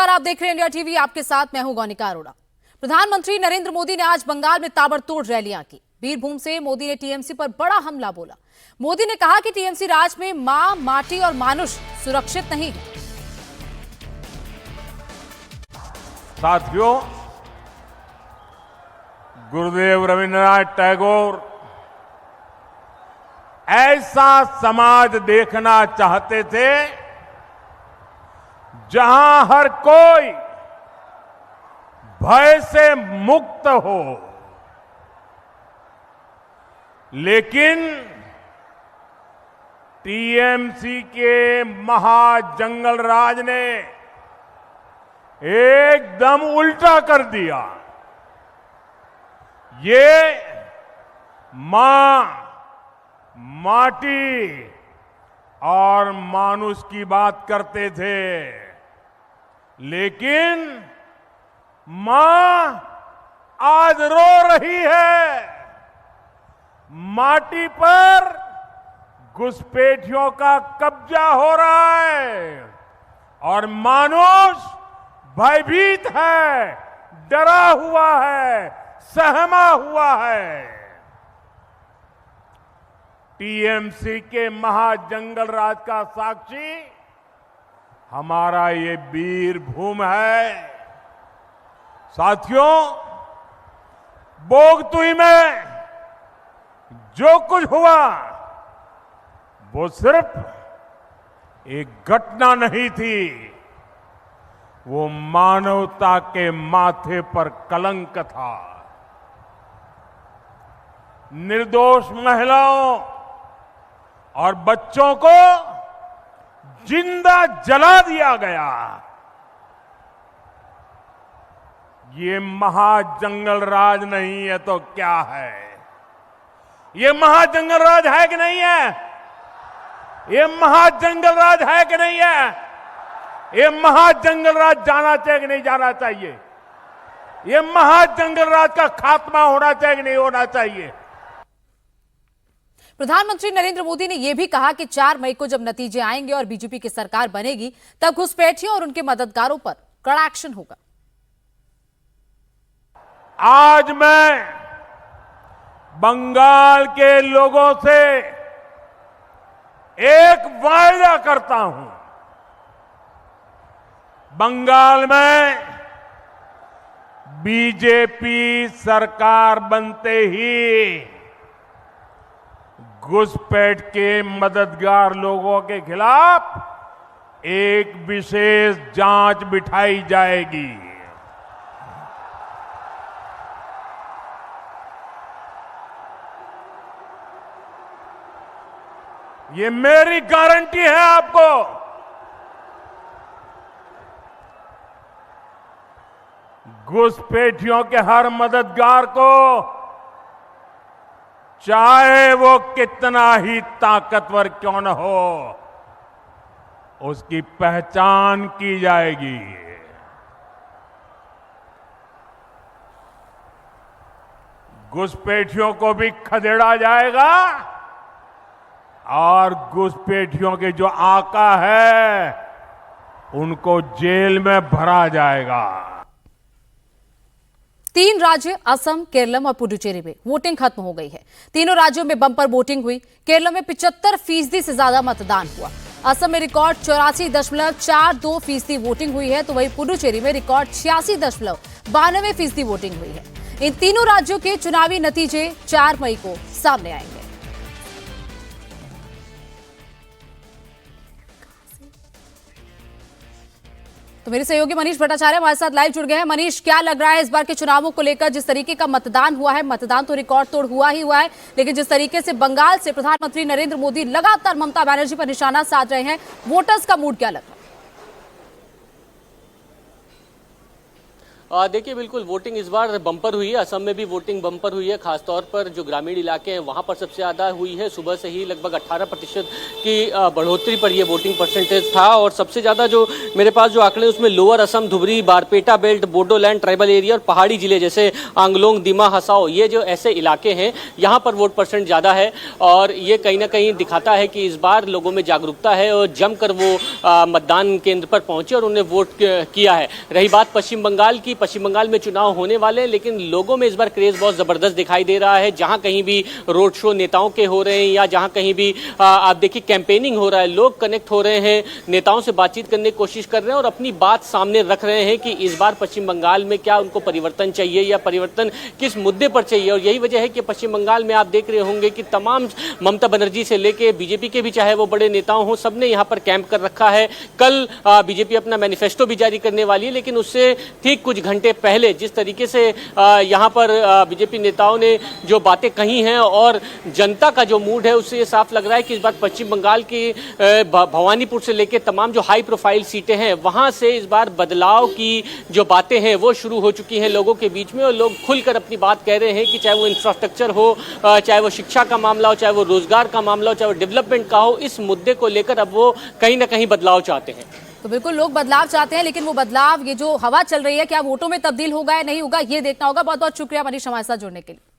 नमस्कार, आप देख रहे हैं इंडिया टीवी। आपके साथ मैं हूं गौनिका अरोड़ा। प्रधानमंत्री नरेंद्र मोदी ने आज बंगाल में ताबड़तोड़ रैलियां की। बीरभूम से मोदी ने टीएमसी पर बड़ा हमला बोला। मोदी ने कहा कि टीएमसी राज में मां, माटी और मानुष सुरक्षित नहीं है। साथियों, गुरुदेव रविंद्रनाथ टैगोर ऐसा समाज देखना चाहते थे जहां हर कोई भय से मुक्त हो। लेकिन टीएमसी के महाजंगल राज ने एकदम उल्टा कर दिया। ये मां, माटी और मानुष की बात करते थे, लेकिन मां आज रो रही है। माटी पर घुसपैठियों का कब्जा हो रहा है और मानुष भयभीत है, डरा हुआ है, सहमा हुआ है। टीएमसी के महाजंगल राज का साक्षी हमारा ये बीरभूम है। साथियों, बोगतुई में जो कुछ हुआ वो सिर्फ एक घटना नहीं थी, वो मानवता के माथे पर कलंक था। निर्दोष महिलाओं और बच्चों को जिंदा जला दिया गया। ये महाजंगल राज नहीं है तो क्या है? ये महाजंगल राज है कि नहीं है? ये महाजंगल राज है कि नहीं है? ये महाजंगल राज जाना चाहिए कि नहीं जाना चाहिए? ये महाजंगल राज का खात्मा होना चाहिए कि नहीं होना चाहिए? प्रधानमंत्री नरेंद्र मोदी ने यह भी कहा कि 4 मई को जब नतीजे आएंगे और बीजेपी की सरकार बनेगी, तब घुसपैठियों और उनके मददगारों पर कड़ा एक्शन होगा। आज मैं बंगाल के लोगों से एक वायदा करता हूं। बंगाल में बीजेपी सरकार बनते ही घुसपैठ के मददगार लोगों के खिलाफ एक विशेष जांच बिठाई जाएगी। ये मेरी गारंटी है आपको। घुसपैठियों के हर मददगार को, चाहे वो कितना ही ताकतवर क्यों न हो, उसकी पहचान की जाएगी। घुसपैठियों को भी खदेड़ा जाएगा और घुसपैठियों के जो आका है उनको जेल में भरा जाएगा। 3 राज्य असम, केरलम और पुडुचेरी में वोटिंग खत्म हो गई है। तीनों राज्यों में बम्पर वोटिंग हुई। केरल में 75% से ज्यादा मतदान हुआ। असम में रिकॉर्ड 84.42% वोटिंग हुई है, तो वहीं पुडुचेरी में रिकॉर्ड 86.92% वोटिंग हुई है। इन तीनों राज्यों के चुनावी नतीजे 4 मई को सामने आएंगे। तो मेरे सहयोगी मनीष भट्टाचार्य हमारे साथ लाइव जुड़ गए हैं। मनीष, क्या लग रहा है इस बार के चुनावों को लेकर? जिस तरीके का मतदान हुआ है, मतदान तो रिकॉर्ड तोड़ हुआ ही हुआ है, लेकिन जिस तरीके से बंगाल से प्रधानमंत्री नरेंद्र मोदी लगातार ममता बनर्जी पर निशाना साध रहे हैं, वोटर्स का मूड क्या लग रहा है? देखिए, बिल्कुल वोटिंग इस बार बम्पर हुई है। असम में भी वोटिंग बम्पर हुई है, खासतौर पर जो ग्रामीण इलाके हैं वहां पर सबसे ज़्यादा हुई है। सुबह से ही लगभग 18% की बढ़ोतरी पर यह वोटिंग परसेंटेज था। और सबसे ज़्यादा जो मेरे पास जो आंकड़े उसमें lower Assam, Dhubri, Barpeta belt, Bodoland tribal area और पहाड़ी जिले जैसे आंगलोंग, दिमा हसाओ, ये जो ऐसे इलाके हैं यहाँ पर वोट परसेंट ज़्यादा है। और ये कहीं ना कहीं दिखाता है कि इस बार लोगों में जागरूकता है और जमकर वो मतदान केंद्र पर पहुंचे और उन्हें वोट किया है। रही बात पश्चिम बंगाल की, पश्चिम बंगाल में चुनाव होने वाले हैं, लेकिन लोगों में इस बार क्रेज बहुत जबरदस्त दिखाई दे रहा है। जहां कहीं भी रोड शो नेताओं के हो रहे हैं या जहां कहीं भी आप देखिए कैंपेनिंग हो रहा है, लोग कनेक्ट हो रहे हैं, नेताओं से बातचीत करने की कोशिश कर रहे हैं और अपनी बात सामने रख रहे हैं कि इस बार पश्चिम बंगाल में क्या उनको परिवर्तन चाहिए या परिवर्तन किस मुद्दे पर चाहिए। और यही वजह है कि पश्चिम बंगाल में आप देख रहे होंगे कि तमाम ममता बनर्जी से लेके बीजेपी के भी चाहे वो बड़े नेताओं हो, सबने यहाँ पर कैंप कर रखा है। कल बीजेपी अपना मैनिफेस्टो भी जारी करने वाली है, लेकिन उससे ठीक कुछ घंटे पहले जिस तरीके से यहाँ पर बीजेपी नेताओं ने जो बातें कही हैं और जनता का जो मूड है, उससे ये साफ लग रहा है कि इस बार पश्चिम बंगाल की भवानीपुर से लेकर तमाम जो हाई प्रोफाइल सीटें हैं वहाँ से इस बार बदलाव की जो बातें हैं वो शुरू हो चुकी हैं लोगों के बीच में। और लोग खुलकर अपनी बात कह रहे हैं कि चाहे वो इंफ्रास्ट्रक्चर हो, चाहे वो शिक्षा का मामला हो, चाहे वो रोजगार का मामला हो, चाहे वो डेवलपमेंट का हो, इस मुद्दे को लेकर अब वो कहीं ना कहीं बदलाव चाहते हैं। तो बिल्कुल लोग बदलाव चाहते हैं, लेकिन वो बदलाव, ये जो हवा चल रही है, क्या वोटों में तब्दील होगा या नहीं होगा, ये देखना होगा। बहुत बहुत शुक्रिया मनीष हमारे साथ जुड़ने के लिए।